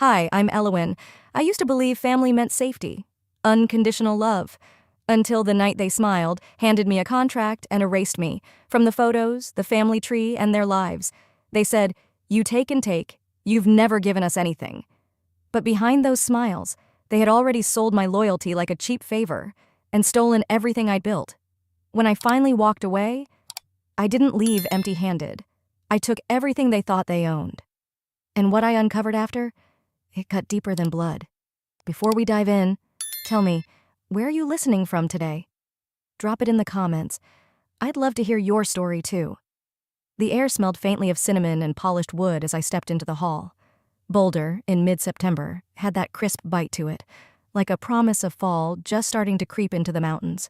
Hi, I'm Elowin. I used to believe family meant safety, unconditional love, until the night they smiled, handed me a contract, and erased me from the photos, the family tree, and their lives. They said, "You take and take. You've never given us anything." But behind those smiles, they had already sold my loyalty like a cheap favor and stolen everything I'd built. When I finally walked away, I didn't leave empty-handed. I took everything they thought they owned. And what I uncovered after? It cut deeper than blood. Before we dive in, tell me, where are you listening from today? Drop it in the comments. I'd love to hear your story too. The air smelled faintly of cinnamon and polished wood as I stepped into the hall. Boulder, in mid-September, had that crisp bite to it, like a promise of fall just starting to creep into the mountains.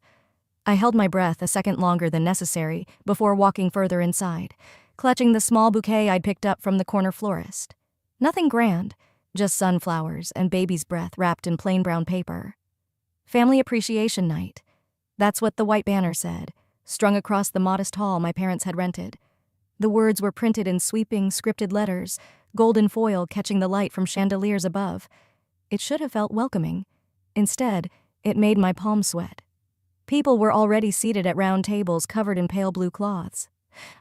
I held my breath a second longer than necessary before walking further inside, clutching the small bouquet I'd picked up from the corner florist. Nothing grand, just sunflowers and baby's breath wrapped in plain brown paper. Family Appreciation Night. That's what the white banner said, strung across the modest hall my parents had rented. The words were printed in sweeping, scripted letters, golden foil catching the light from chandeliers above. It should have felt welcoming. Instead, it made my palms sweat. People were already seated at round tables covered in pale blue cloths.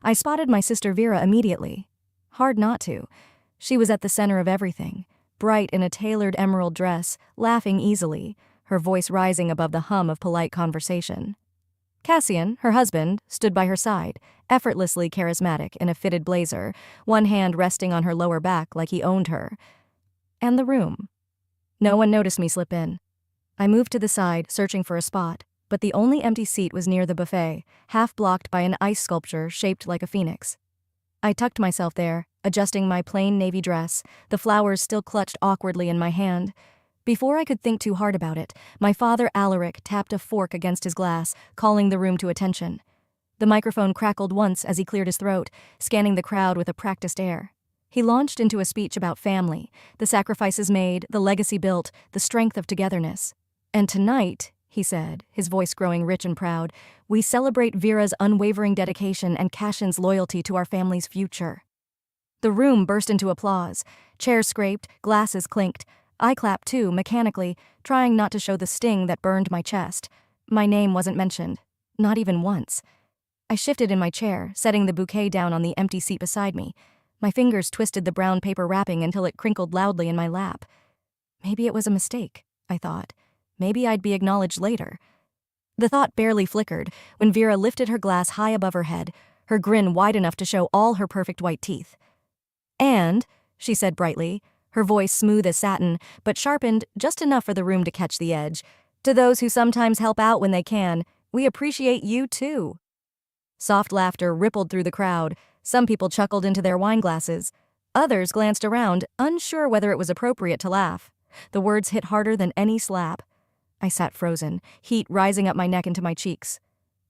I spotted my sister Vera immediately. Hard not to. She was at the center of everything, bright in a tailored emerald dress, laughing easily, her voice rising above the hum of polite conversation. Cassian, her husband, stood by her side, effortlessly charismatic in a fitted blazer, one hand resting on her lower back like he owned her. And the room. No one noticed me slip in. I moved to the side, searching for a spot, but the only empty seat was near the buffet, half blocked by an ice sculpture shaped like a phoenix. I tucked myself there, adjusting my plain navy dress, the flowers still clutched awkwardly in my hand. Before I could think too hard about it, my father Alaric tapped a fork against his glass, calling the room to attention. The microphone crackled once as he cleared his throat, scanning the crowd with a practiced air. He launched into a speech about family, the sacrifices made, the legacy built, the strength of togetherness. "And tonight," he said, his voice growing rich and proud, "we celebrate Vera's unwavering dedication and Cassian's loyalty to our family's future." The room burst into applause. Chairs scraped, glasses clinked. I clapped too, mechanically, trying not to show the sting that burned my chest. My name wasn't mentioned. Not even once. I shifted in my chair, setting the bouquet down on the empty seat beside me. My fingers twisted the brown paper wrapping until it crinkled loudly in my lap. Maybe it was a mistake, I thought. Maybe I'd be acknowledged later. The thought barely flickered when Vera lifted her glass high above her head, her grin wide enough to show all her perfect white teeth. "And," she said brightly, her voice smooth as satin, but sharpened just enough for the room to catch the edge, "to those who sometimes help out when they can, we appreciate you too." Soft laughter rippled through the crowd. Some people chuckled into their wine glasses. Others glanced around, unsure whether it was appropriate to laugh. The words hit harder than any slap. I sat frozen, heat rising up my neck into my cheeks.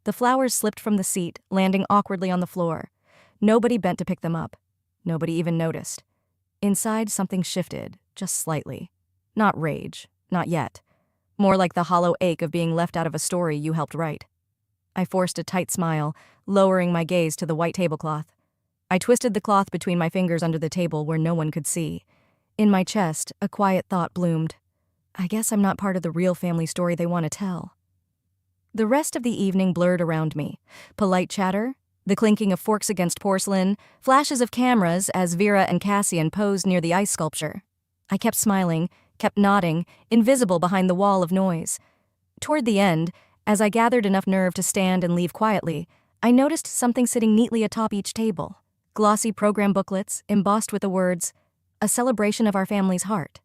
The flowers slipped from the seat, landing awkwardly on the floor. Nobody bent to pick them up. Nobody even noticed. Inside, something shifted, just slightly. Not rage, not yet. More like the hollow ache of being left out of a story you helped write. I forced a tight smile, lowering my gaze to the white tablecloth. I twisted the cloth between my fingers under the table where no one could see. In my chest, a quiet thought bloomed. I guess I'm not part of the real family story they want to tell. The rest of the evening blurred around me. Polite chatter, the clinking of forks against porcelain, flashes of cameras as Vera and Cassian posed near the ice sculpture. I kept smiling, kept nodding, invisible behind the wall of noise. Toward the end, as I gathered enough nerve to stand and leave quietly, I noticed something sitting neatly atop each table. Glossy program booklets, embossed with the words, "A celebration of our family's heart."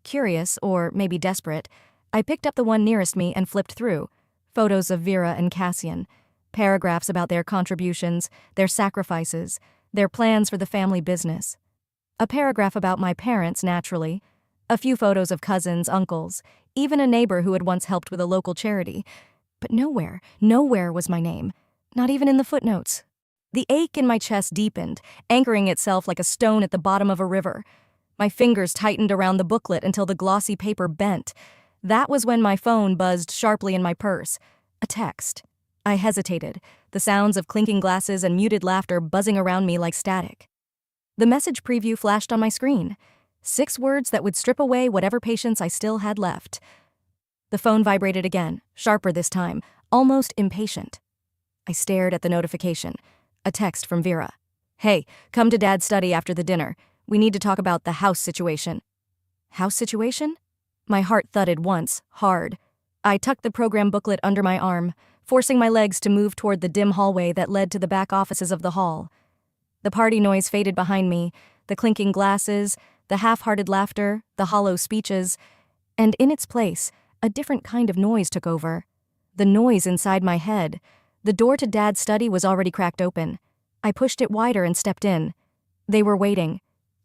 Curious, or maybe desperate, I picked up the one nearest me and flipped through. Photos of Vera and Cassian. Paragraphs about their contributions, their sacrifices, their plans for the family business. A paragraph about my parents, naturally. A few photos of cousins, uncles, even a neighbor who had once helped with a local charity. But nowhere was my name. Not even in the footnotes. The ache in my chest deepened, anchoring itself like a stone at the bottom of a river. My fingers tightened around the booklet until the glossy paper bent. That was when my phone buzzed sharply in my purse. A text. I hesitated, the sounds of clinking glasses and muted laughter buzzing around me like static. The message preview flashed on my screen. 6 words that would strip away whatever patience I still had left. The phone vibrated again, sharper this time, almost impatient. I stared at the notification. A text from Vera. "Hey, come to Dad's study after the dinner. We need to talk about the house situation." House situation? My heart thudded once, hard. I tucked the program booklet under my arm, forcing my legs to move toward the dim hallway that led to the back offices of the hall. The party noise faded behind me, the clinking glasses, the half-hearted laughter, the hollow speeches, and in its place, a different kind of noise took over. The noise inside my head. The door to Dad's study was already cracked open. I pushed it wider and stepped in. They were waiting.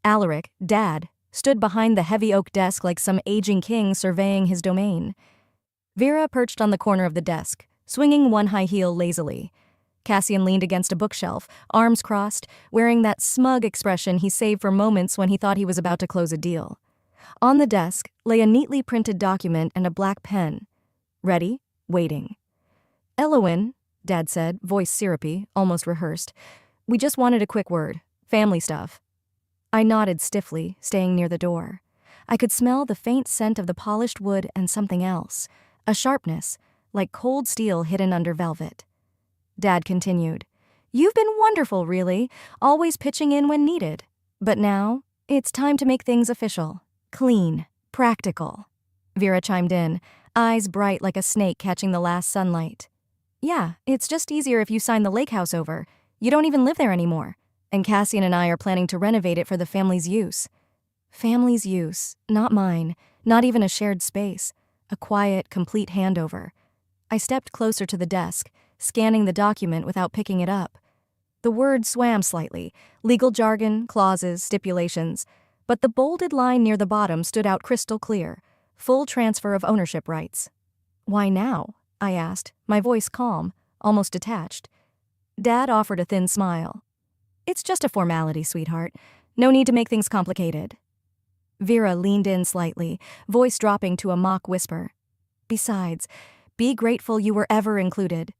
Alaric, Dad, stood behind the heavy oak desk like some aging king surveying his domain. Vera perched on the corner of the desk, swinging one high heel lazily. Cassian leaned against a bookshelf, arms crossed, wearing that smug expression he saved for moments when he thought he was about to close a deal. On the desk lay a neatly printed document and a black pen. Ready, waiting. "Elowen," Dad said, voice syrupy, almost rehearsed. "We just wanted a quick word. Family stuff." I nodded stiffly, staying near the door. I could smell the faint scent of the polished wood and something else, a sharpness, like cold steel hidden under velvet. Dad continued, "You've been wonderful, really, always pitching in when needed. But now, it's time to make things official. Clean, practical." Vera chimed in, eyes bright like a snake catching the last sunlight. "Yeah, it's just easier if you sign the lake house over. You don't even live there anymore. And Cassian and I are planning to renovate it for the family's use." Family's use, not mine, not even a shared space. A quiet, complete handover. I stepped closer to the desk, scanning the document without picking it up. The words swam slightly, legal jargon, clauses, stipulations, but the bolded line near the bottom stood out crystal clear. Full transfer of ownership rights. "Why now?" I asked, my voice calm, almost detached. Dad offered a thin smile. "It's just a formality, sweetheart. No need to make things complicated." Vera leaned in slightly, voice dropping to a mock whisper. "Besides, be grateful you were ever included.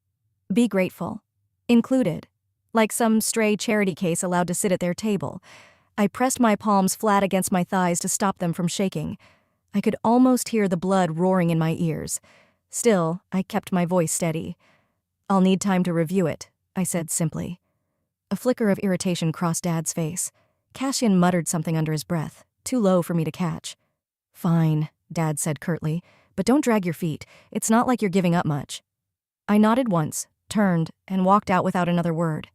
Be grateful. Included. Like some stray charity case allowed to sit at their table." I pressed my palms flat against my thighs to stop them from shaking. I could almost hear the blood roaring in my ears. Still, I kept my voice steady. "I'll need time to review it," I said simply. A flicker of irritation crossed Dad's face. Cassian muttered something under his breath, too low for me to catch. "Fine," Dad said curtly, "but don't drag your feet. It's not like you're giving up much." I nodded once, turned, and walked out without another word.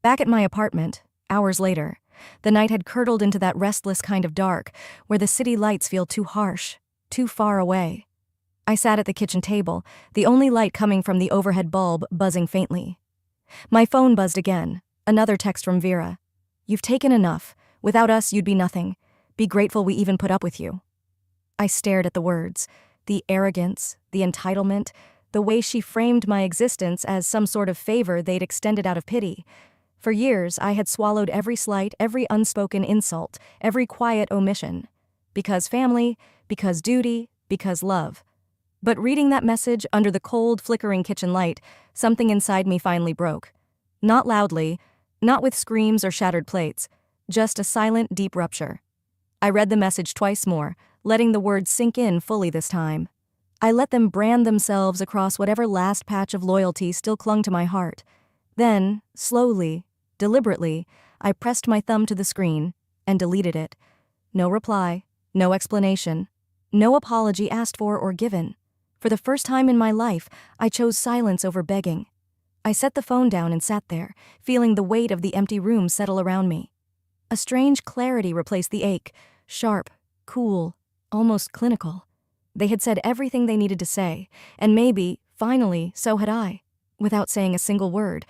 Back at my apartment, hours later, the night had curdled into that restless kind of dark where the city lights feel too harsh, too far away. I sat at the kitchen table, the only light coming from the overhead bulb buzzing faintly. My phone buzzed again, another text from Vera. "You've taken enough. Without us, you'd be nothing. Be grateful we even put up with you." I stared at the words, the arrogance, the entitlement, the way she framed my existence as some sort of favor they'd extended out of pity. For years, I had swallowed every slight, every unspoken insult, every quiet omission. Because family, because duty, because love. But reading that message under the cold, flickering kitchen light, something inside me finally broke. Not loudly, not with screams or shattered plates, just a silent, deep rupture. I read the message twice more, letting the words sink in fully this time. I let them brand themselves across whatever last patch of loyalty still clung to my heart. Then, slowly, deliberately, I pressed my thumb to the screen and deleted it. No reply, no explanation, no apology asked for or given. For the first time in my life, I chose silence over begging. I set the phone down and sat there, feeling the weight of the empty room settle around me. A strange clarity replaced the ache, sharp, cool, almost clinical. They had said everything they needed to say, and maybe, finally, so had I. Without saying a single word,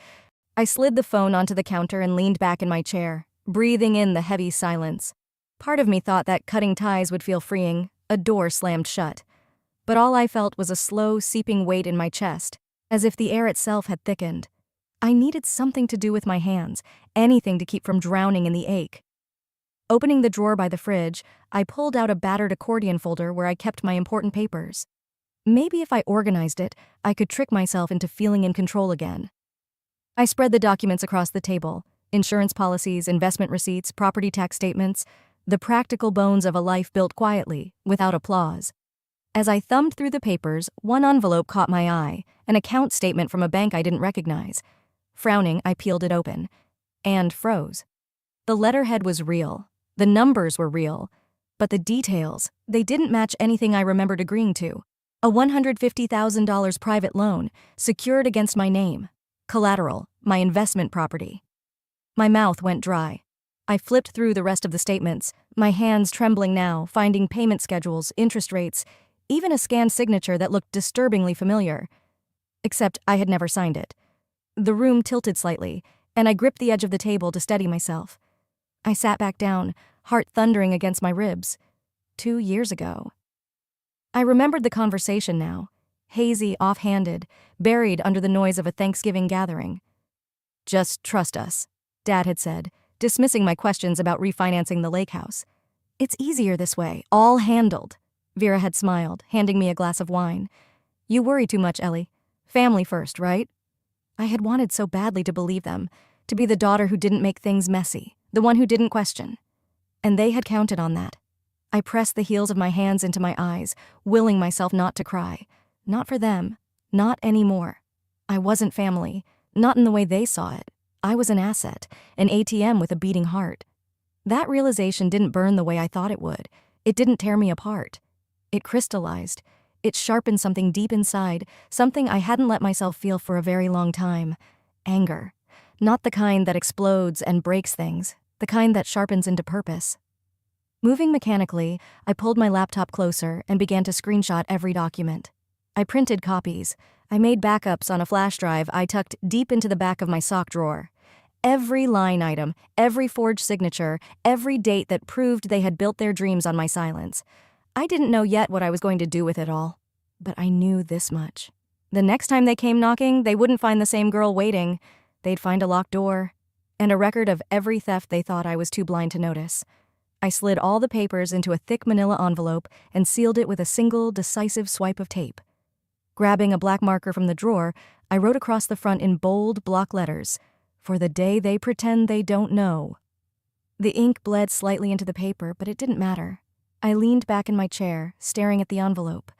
I slid the phone onto the counter and leaned back in my chair, breathing in the heavy silence. Part of me thought that cutting ties would feel freeing, a door slammed shut. But all I felt was a slow, seeping weight in my chest, as if the air itself had thickened. I needed something to do with my hands, anything to keep from drowning in the ache. Opening the drawer by the fridge, I pulled out a battered accordion folder where I kept my important papers. Maybe if I organized it, I could trick myself into feeling in control again. I spread the documents across the table, insurance policies, investment receipts, property tax statements. The practical bones of a life built quietly, without applause. As I thumbed through the papers, one envelope caught my eye, an account statement from a bank I didn't recognize. Frowning, I peeled it open. And froze. The letterhead was real. The numbers were real. But the details, they didn't match anything I remembered agreeing to. A $150,000 private loan, secured against my name. Collateral, my investment property. My mouth went dry. I flipped through the rest of the statements, my hands trembling now, finding payment schedules, interest rates, even a scanned signature that looked disturbingly familiar. Except I had never signed it. The room tilted slightly, and I gripped the edge of the table to steady myself. I sat back down, heart thundering against my ribs. 2 years ago. I remembered the conversation now, hazy, offhanded, buried under the noise of a Thanksgiving gathering. "Just trust us," Dad had said, dismissing my questions about refinancing the lake house. "It's easier this way, all handled." Vera had smiled, handing me a glass of wine. "You worry too much, Ellie. Family first, right?" I had wanted so badly to believe them, to be the daughter who didn't make things messy, the one who didn't question. And they had counted on that. I pressed the heels of my hands into my eyes, willing myself not to cry. Not for them. Not anymore. I wasn't family. Not in the way they saw it. I was an asset, an ATM with a beating heart. That realization didn't burn the way I thought it would. It didn't tear me apart. It crystallized. It sharpened something deep inside, something I hadn't let myself feel for a very long time. Anger. Not the kind that explodes and breaks things, the kind that sharpens into purpose. Moving mechanically, I pulled my laptop closer and began to screenshot every document. I printed copies. I made backups on a flash drive I tucked deep into the back of my sock drawer. Every line item, every forged signature, every date that proved they had built their dreams on my silence. I didn't know yet what I was going to do with it all. But I knew this much. The next time they came knocking, they wouldn't find the same girl waiting. They'd find a locked door. And a record of every theft they thought I was too blind to notice. I slid all the papers into a thick manila envelope and sealed it with a single, decisive swipe of tape. Grabbing a black marker from the drawer, I wrote across the front in bold block letters, "For the day they pretend they don't know." The ink bled slightly into the paper, but it didn't matter. I leaned back in my chair, staring at the envelope.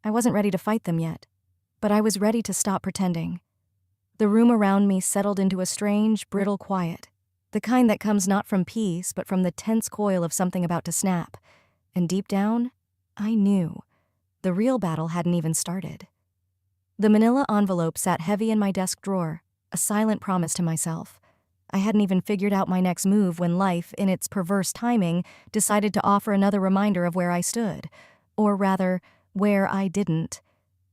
I wasn't ready to fight them yet, but I was ready to stop pretending. The room around me settled into a strange, brittle quiet, the kind that comes not from peace, but from the tense coil of something about to snap. And deep down, I knew. The real battle hadn't even started. The manila envelope sat heavy in my desk drawer, a silent promise to myself. I hadn't even figured out my next move when life, in its perverse timing, decided to offer another reminder of where I stood. Or rather, where I didn't.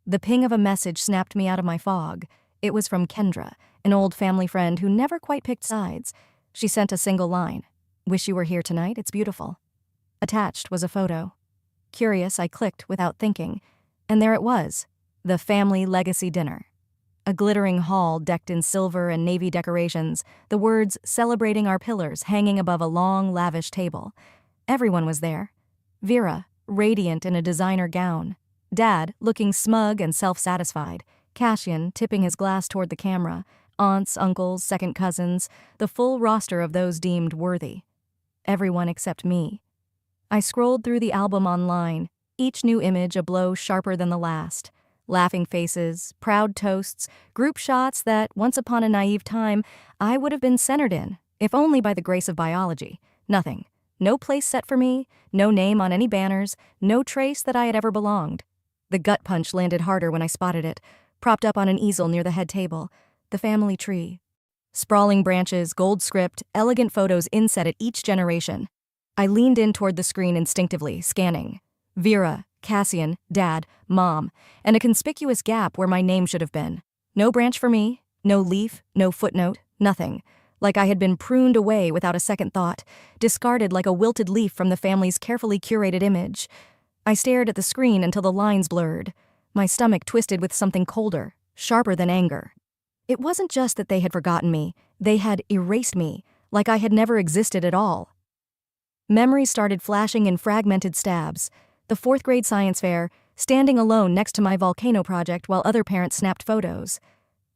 The ping of a message snapped me out of my fog. It was from Kendra, an old family friend who never quite picked sides. She sent a single line. "Wish you were here tonight, it's beautiful." Attached was a photo. Curious, I clicked without thinking. And there it was, the family legacy dinner. A glittering hall decked in silver and navy decorations, the words "celebrating our pillars" hanging above a long, lavish table. Everyone was there. Vera, radiant in a designer gown. Dad, looking smug and self-satisfied. Cassian, tipping his glass toward the camera. Aunts, uncles, second cousins, the full roster of those deemed worthy. Everyone except me. I scrolled through the album online, each new image a blow sharper than the last. Laughing faces, proud toasts, group shots that, once upon a naive time, I would have been centered in, if only by the grace of biology. Nothing. No place set for me, no name on any banners, no trace that I had ever belonged. The gut punch landed harder when I spotted it, propped up on an easel near the head table. The family tree. Sprawling branches, gold script, elegant photos inset at each generation. I leaned in toward the screen instinctively, scanning. Vera, Cassian, Dad, Mom, and a conspicuous gap where my name should have been. No branch for me, no leaf, no footnote, nothing. Like I had been pruned away without a second thought, discarded like a wilted leaf from the family's carefully curated image. I stared at the screen until the lines blurred. My stomach twisted with something colder, sharper than anger. It wasn't just that they had forgotten me, they had erased me, like I had never existed at all. Memories started flashing in fragmented stabs. The 4th grade science fair, standing alone next to my volcano project while other parents snapped photos.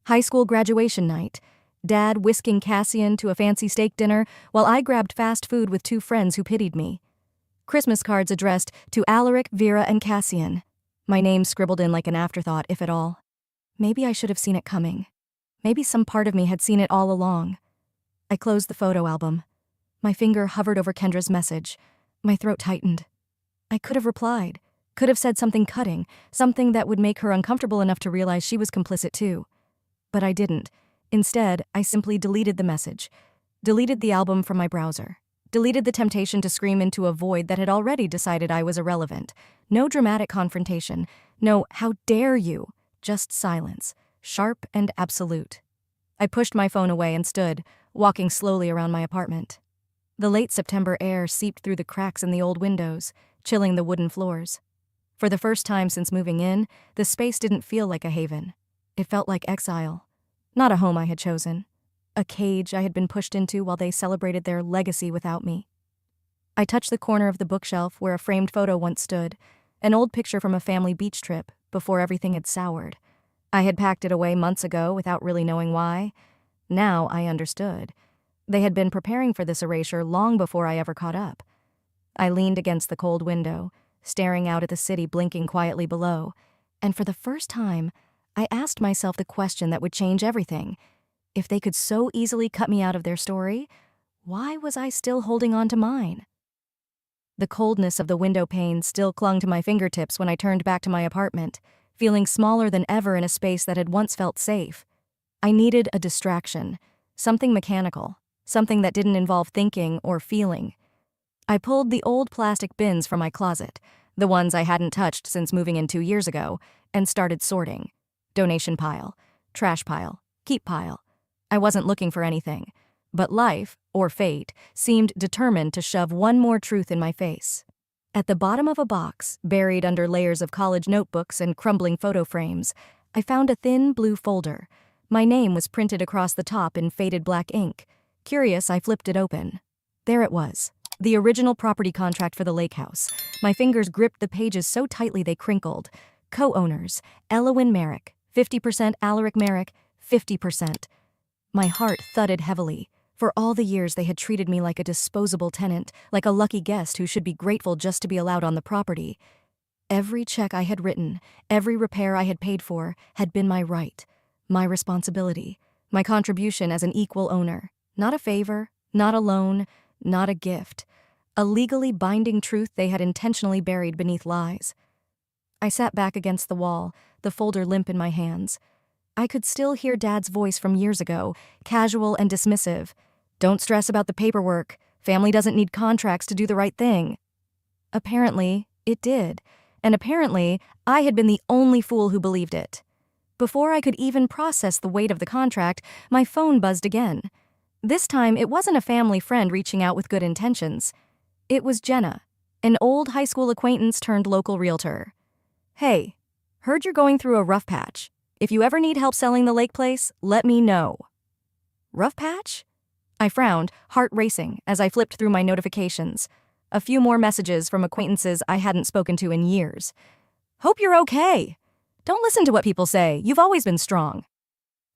High school graduation night. Dad whisking Cassian to a fancy steak dinner while I grabbed fast food with 2 friends who pitied me. Christmas cards addressed to Alaric, Vera, and Cassian. My name scribbled in like an afterthought, if at all. Maybe I should have seen it coming. Maybe some part of me had seen it all along. I closed the photo album. My finger hovered over Kendra's message. My throat tightened. I could have replied, could have said something cutting, something that would make her uncomfortable enough to realize she was complicit too. But I didn't. Instead, I simply deleted the message, deleted the album from my browser, deleted the temptation to scream into a void that had already decided I was irrelevant. No dramatic confrontation, no "how dare you," just silence, sharp and absolute. I pushed my phone away and stood, walking slowly around my apartment. The late September air seeped through the cracks in the old windows, chilling the wooden floors. For the first time since moving in, the space didn't feel like a haven. It felt like exile. Not a home I had chosen. A cage I had been pushed into while they celebrated their legacy without me. I touched the corner of the bookshelf where a framed photo once stood, an old picture from a family beach trip before everything had soured. I had packed it away months ago without really knowing why. Now I understood. They had been preparing for this erasure long before I ever caught up. I leaned against the cold window, staring out at the city blinking quietly below, and for the first time, I asked myself the question that would change everything. If they could so easily cut me out of their story, why was I still holding on to mine? The coldness of the window panes still clung to my fingertips when I turned back to my apartment, feeling smaller than ever in a space that had once felt safe. I needed a distraction, something mechanical, something that didn't involve thinking or feeling. I pulled the old plastic bins from my closet, the ones I hadn't touched since moving in 2 years ago, and started sorting. Donation pile, trash pile, keep pile. I wasn't looking for anything, but life, or fate, seemed determined to shove one more truth in my face. At the bottom of a box, buried under layers of college notebooks and crumbling photo frames, I found a thin blue folder. My name was printed across the top in faded black ink. Curious, I flipped it open. There it was, the original property contract for the lake house. My fingers gripped the pages so tightly they crinkled. Co-owners, Elowyn Merrick, 50% Alaric Merrick, 50%. My heart thudded heavily. For all the years they had treated me like a disposable tenant, like a lucky guest who should be grateful just to be allowed on the property. Every check I had written, every repair I had paid for, had been my right, my responsibility, my contribution as an equal owner. Not a favor, not a loan, not a gift. A legally binding truth they had intentionally buried beneath lies. I sat back against the wall, the folder limp in my hands. I could still hear Dad's voice from years ago, casual and dismissive. "Don't stress about the paperwork. Family doesn't need contracts to do the right thing." Apparently, it did. And apparently, I had been the only fool who believed it. Before I could even process the weight of the contract, my phone buzzed again. This time, it wasn't a family friend reaching out with good intentions. It was Jenna, an old high school acquaintance turned local realtor. "Hey, heard you're going through a rough patch. If you ever need help selling the lake place, let me know." Rough patch? I frowned, heart racing, as I flipped through my notifications. A few more messages from acquaintances I hadn't spoken to in years. "Hope you're okay. Don't listen to what people say. You've always been strong."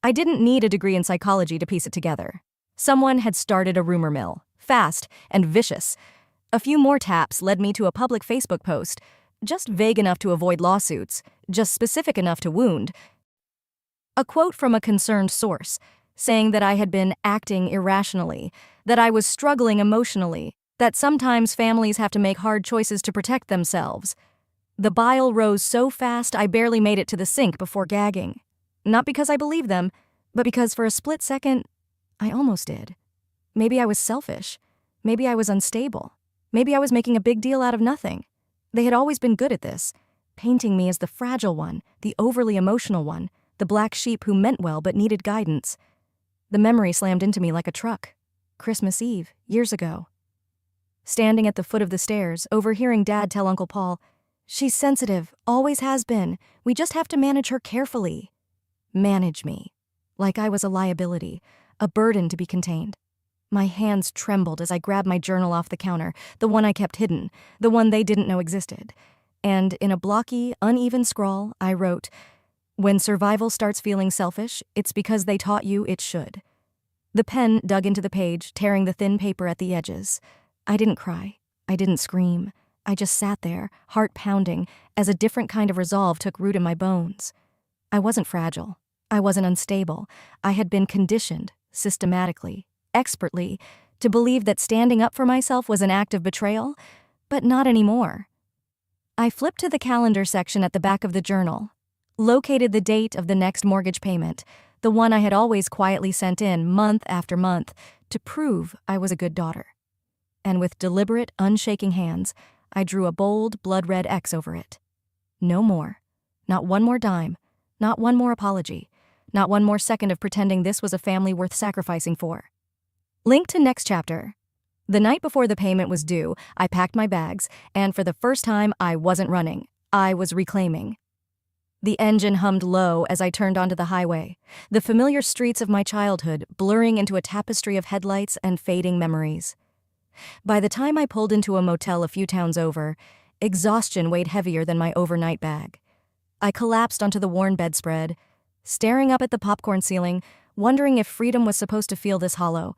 I didn't need a degree in psychology to piece it together. Someone had started a rumor mill, fast and vicious. A few more taps led me to a public Facebook post, just vague enough to avoid lawsuits, just specific enough to wound. A quote from a concerned source, saying that I had been acting irrationally, that I was struggling emotionally, that sometimes families have to make hard choices to protect themselves. The bile rose so fast I barely made it to the sink before gagging. Not because I believed them, but because for a split second, I almost did. Maybe I was selfish. Maybe I was unstable. Maybe I was making a big deal out of nothing. They had always been good at this, painting me as the fragile one, the overly emotional one, the black sheep who meant well but needed guidance. The memory slammed into me like a truck. Christmas Eve, years ago. Standing at the foot of the stairs, overhearing Dad tell Uncle Paul, "She's sensitive, always has been. We just have to manage her carefully." Manage me. Like I was a liability, a burden to be contained. My hands trembled as I grabbed my journal off the counter, the one I kept hidden, the one they didn't know existed. And in a blocky, uneven scrawl, I wrote, "When survival starts feeling selfish, it's because they taught you it should." The pen dug into the page, tearing the thin paper at the edges. I didn't cry. I didn't scream. I just sat there, heart pounding, as a different kind of resolve took root in my bones. I wasn't fragile. I wasn't unstable. I had been conditioned, systematically, expertly, to believe that standing up for myself was an act of betrayal, but not anymore. I flipped to the calendar section at the back of the journal, located the date of the next mortgage payment, the one I had always quietly sent in month after month to prove I was a good daughter. And with deliberate, unshaking hands, I drew a bold, blood-red X over it. No more. Not one more dime. Not one more apology. Not one more second of pretending this was a family worth sacrificing for. Link to next chapter. The night before the payment was due, I packed my bags, and for the first time, I wasn't running. I was reclaiming. The engine hummed low as I turned onto the highway, the familiar streets of my childhood blurring into a tapestry of headlights and fading memories. By the time I pulled into a motel a few towns over, exhaustion weighed heavier than my overnight bag. I collapsed onto the worn bedspread, staring up at the popcorn ceiling, wondering if freedom was supposed to feel this hollow.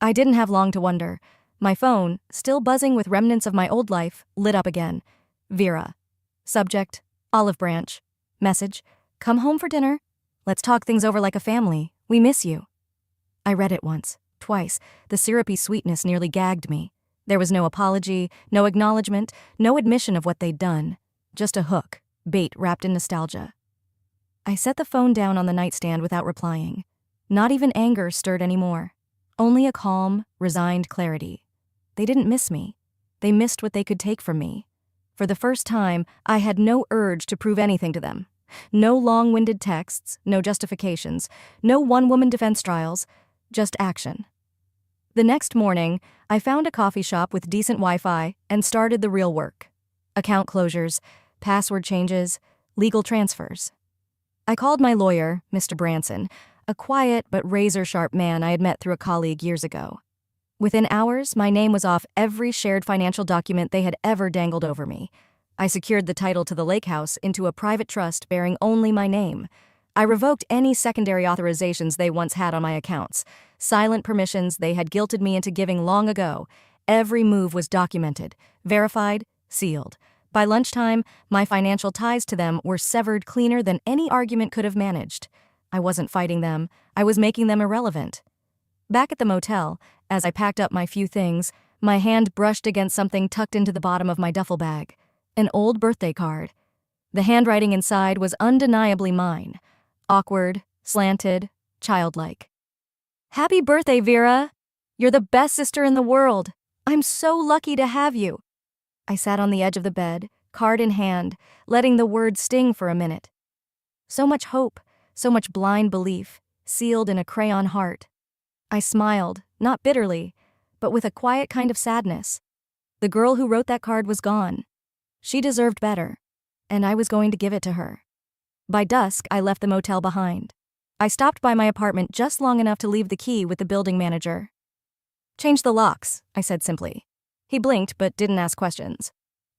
I didn't have long to wonder. My phone, still buzzing with remnants of my old life, lit up again. Vera. Subject, olive branch. Message, come home for dinner. Let's talk things over like a family. We miss you. I read it once, twice. The syrupy sweetness nearly gagged me. There was no apology, no acknowledgement, no admission of what they'd done. Just a hook, bait wrapped in nostalgia. I set the phone down on the nightstand without replying. Not even anger stirred anymore. Only a calm, resigned clarity. They didn't miss me. They missed what they could take from me. For the first time, I had no urge to prove anything to them. No long-winded texts, no justifications, no one-woman defense trials, just action. The next morning, I found a coffee shop with decent Wi-Fi and started the real work. Account closures, password changes, legal transfers. I called my lawyer, Mr. Branson, a quiet but razor-sharp man I had met through a colleague years ago. Within hours, my name was off every shared financial document they had ever dangled over me. I secured the title to the lake house into a private trust bearing only my name. I revoked any secondary authorizations they once had on my accounts, silent permissions they had guilted me into giving long ago. Every move was documented, verified, sealed. By lunchtime, my financial ties to them were severed cleaner than any argument could have managed. I wasn't fighting them, I was making them irrelevant. Back at the motel, as I packed up my few things, my hand brushed against something tucked into the bottom of my duffel bag. An old birthday card. The handwriting inside was undeniably mine. Awkward, slanted, childlike. Happy birthday, Vera! You're the best sister in the world. I'm so lucky to have you. I sat on the edge of the bed, card in hand, letting the words sting for a minute. So much hope, so much blind belief, sealed in a crayon heart. I smiled, not bitterly, but with a quiet kind of sadness. The girl who wrote that card was gone. She deserved better, and I was going to give it to her. By dusk, I left the motel behind. I stopped by my apartment just long enough to leave the key with the building manager. Change the locks, I said simply. He blinked but didn't ask questions.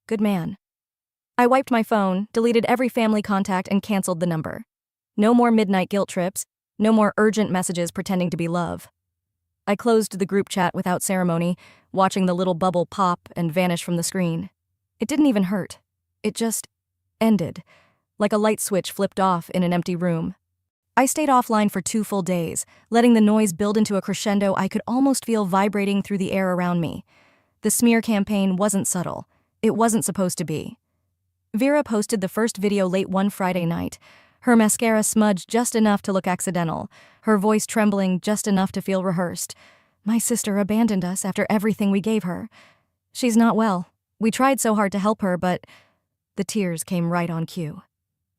Good man. I wiped my phone, deleted every family contact, and canceled the number. No more midnight guilt trips, no more urgent messages pretending to be love. I closed the group chat without ceremony, watching the little bubble pop and vanish from the screen. It didn't even hurt. It just ended, like a light switch flipped off in an empty room. I stayed offline for 2 full days, letting the noise build into a crescendo I could almost feel vibrating through the air around me. The smear campaign wasn't subtle. It wasn't supposed to be. Vera posted the first video late one Friday night, her mascara smudged just enough to look accidental, her voice trembling just enough to feel rehearsed. My sister abandoned us after everything we gave her. She's not well. We tried so hard to help her, but the tears came right on cue.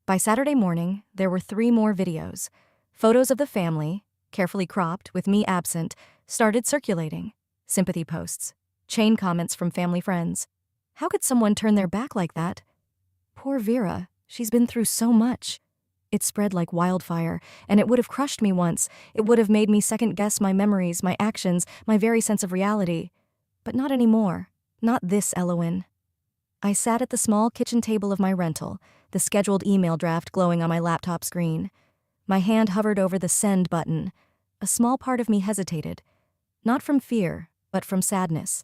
By Saturday morning, there were 3 more videos. Photos of the family, carefully cropped with me absent, started circulating. Sympathy posts, chain comments from family friends. How could someone turn their back like that? Poor Vera, she's been through so much. It spread like wildfire, and it would have crushed me once. It would have made me second-guess my memories, my actions, my very sense of reality. But not anymore. Not this Elowen. I sat at the small kitchen table of my rental, the scheduled email draft glowing on my laptop screen. My hand hovered over the send button. a small part of me hesitated, not from fear, but from sadness.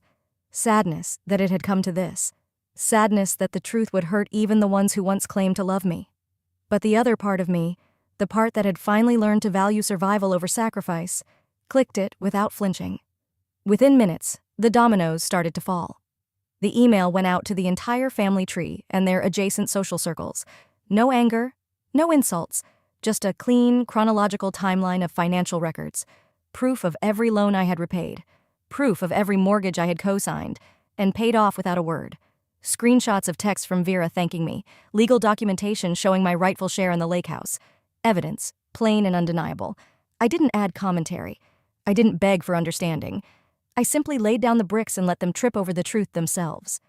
Sadness that it had come to this. Sadness that the truth would hurt even the ones who once claimed to love me. But the other part of me, the part that had finally learned to value survival over sacrifice, clicked it without flinching. Within minutes, the dominoes started to fall. The email went out to the entire family tree and their adjacent social circles. No anger, no insults, just a clean, chronological timeline of financial records. Proof of every loan I had repaid. Proof of every mortgage I had co-signed and paid off without a word. Screenshots of texts from Vera thanking me. Legal documentation showing my rightful share in the lake house. Evidence, plain and undeniable. I didn't add commentary. I didn't beg for understanding. I simply laid down the bricks and let them trip over the truth themselves.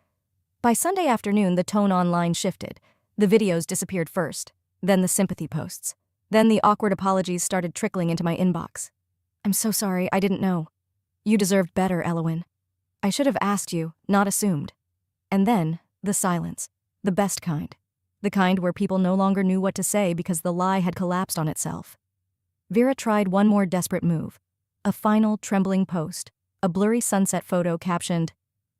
By Sunday afternoon, the tone online shifted. The videos disappeared first, then the sympathy posts. Then the awkward apologies started trickling into my inbox. "I'm so sorry, I didn't know. You deserved better, Elowen. I should have asked you, not assumed." And then, the silence. The best kind. The kind where people no longer knew what to say because the lie had collapsed on itself. Vera tried one more desperate move. A final, trembling post. A blurry sunset photo captioned,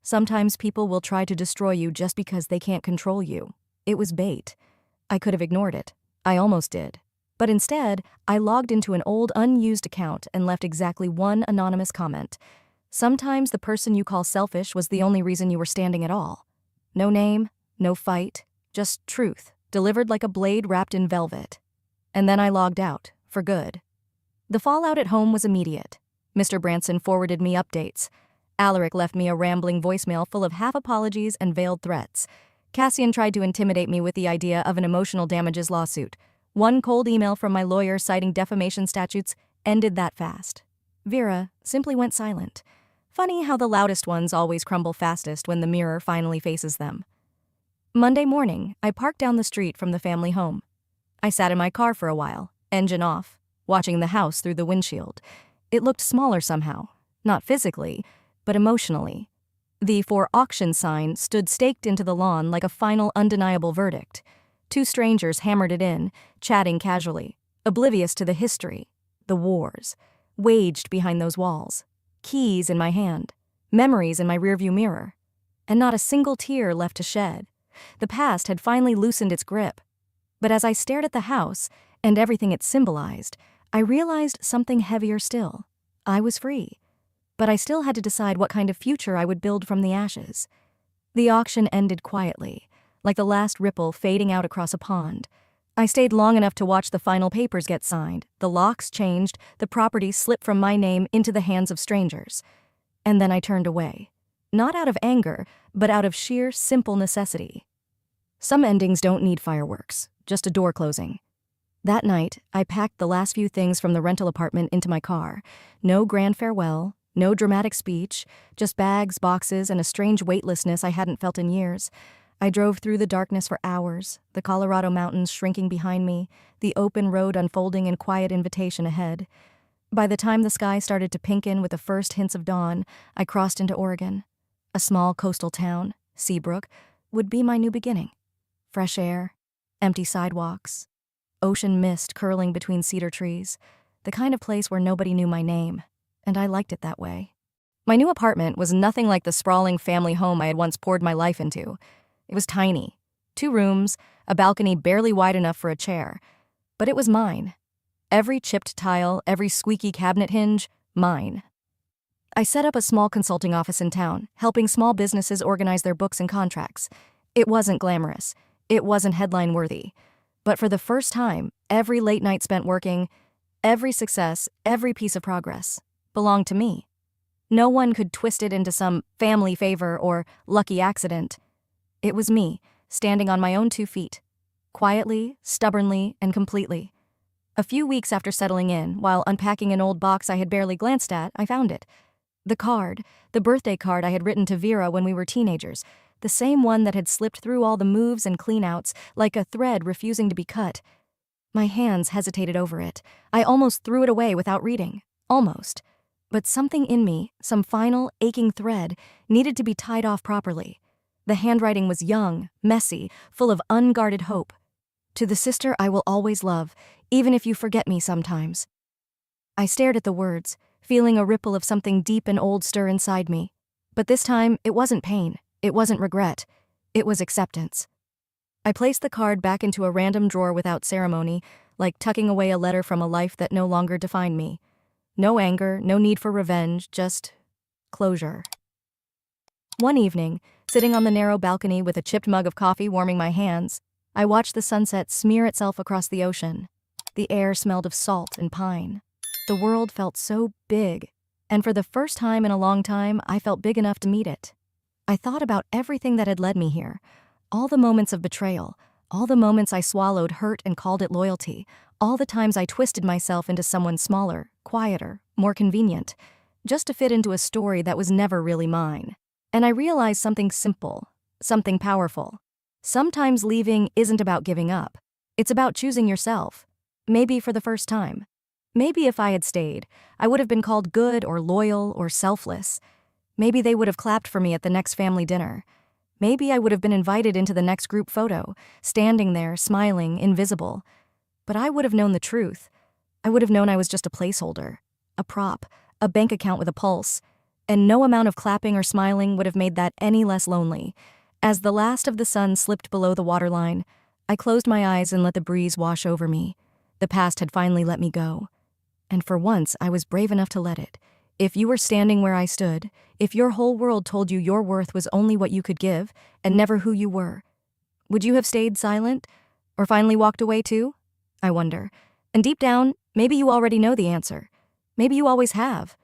"Sometimes people will try to destroy you just because they can't control you." It was bait. I could have ignored it. I almost did. But instead, I logged into an old, unused account and left exactly one anonymous comment. Sometimes the person you call selfish was the only reason you were standing at all. No name, no fight, just truth, delivered like a blade wrapped in velvet. And then I logged out, for good. The fallout at home was immediate. Mr. Branson forwarded me updates. Alaric left me a rambling voicemail full of half apologies and veiled threats. Cassian tried to intimidate me with the idea of an emotional damages lawsuit. One cold email from my lawyer citing defamation statutes ended that fast. Vera simply went silent. Funny how the loudest ones always crumble fastest when the mirror finally faces them. Monday morning, I parked down the street from the family home. I sat in my car for a while, engine off, watching the house through the windshield. It looked smaller somehow, not physically, but emotionally. The "for auction" sign stood staked into the lawn like a final undeniable verdict. Two strangers hammered it in, chatting casually, oblivious to the history, the wars, waged behind those walls. Keys in my hand, memories in my rearview mirror, and not a single tear left to shed. The past had finally loosened its grip. But as I stared at the house and everything it symbolized, I realized something heavier still. I was free, but I still had to decide what kind of future I would build from the ashes. The auction ended quietly, like the last ripple fading out across a pond. I stayed long enough to watch the final papers get signed, the locks changed, the property slip from my name into the hands of strangers. And then I turned away. Not out of anger, but out of sheer, simple necessity. Some endings don't need fireworks, just a door closing. That night, I packed the last few things from the rental apartment into my car. No grand farewell, no dramatic speech, just bags, boxes, and a strange weightlessness I hadn't felt in years. I drove through the darkness for hours, the Colorado mountains shrinking behind me, the open road unfolding in quiet invitation ahead. By the time the sky started to pinken with the first hints of dawn, I crossed into Oregon. A small coastal town, Seabrook, would be my new beginning. Fresh air, empty sidewalks, ocean mist curling between cedar trees, the kind of place where nobody knew my name, and I liked it that way. My new apartment was nothing like the sprawling family home I had once poured my life into. It was tiny, 2 rooms, a balcony barely wide enough for a chair. But it was mine. Every chipped tile, every squeaky cabinet hinge, mine. I set up a small consulting office in town, helping small businesses organize their books and contracts. It wasn't glamorous. It wasn't headline-worthy. But for the first time, every late night spent working, every success, every piece of progress, belonged to me. No one could twist it into some family favor or lucky accident. It was me, standing on my own 2 feet, quietly, stubbornly, and completely. A few weeks after settling in, while unpacking an old box I had barely glanced at, I found it. The card, the birthday card I had written to Vera when we were teenagers, the same one that had slipped through all the moves and cleanouts, like a thread refusing to be cut. My hands hesitated over it. I almost threw it away without reading. Almost. But something in me, some final, aching thread, needed to be tied off properly. The handwriting was young, messy, full of unguarded hope. To the sister I will always love, even if you forget me sometimes. I stared at the words, feeling a ripple of something deep and old stir inside me. But this time, it wasn't pain. It wasn't regret. It was acceptance. I placed the card back into a random drawer without ceremony, like tucking away a letter from a life that no longer defined me. No anger, no need for revenge, just closure. One evening, sitting on the narrow balcony with a chipped mug of coffee warming my hands, I watched the sunset smear itself across the ocean. The air smelled of salt and pine. The world felt so big, and for the first time in a long time, I felt big enough to meet it. I thought about everything that had led me here, all the moments of betrayal, all the moments I swallowed hurt and called it loyalty, all the times I twisted myself into someone smaller, quieter, more convenient, just to fit into a story that was never really mine. And I realized something simple, something powerful. Sometimes leaving isn't about giving up. It's about choosing yourself. Maybe for the first time. Maybe if I had stayed, I would have been called good or loyal or selfless. Maybe they would have clapped for me at the next family dinner. Maybe I would have been invited into the next group photo, standing there, smiling, invisible. But I would have known the truth. I would have known I was just a placeholder, a prop, a bank account with a pulse. And no amount of clapping or smiling would have made that any less lonely. As the last of the sun slipped below the waterline, I closed my eyes and let the breeze wash over me. The past had finally let me go. And for once, I was brave enough to let it. If you were standing where I stood, if your whole world told you your worth was only what you could give and never who you were, would you have stayed silent? Or finally walked away too? I wonder. And deep down, maybe you already know the answer. Maybe you always have.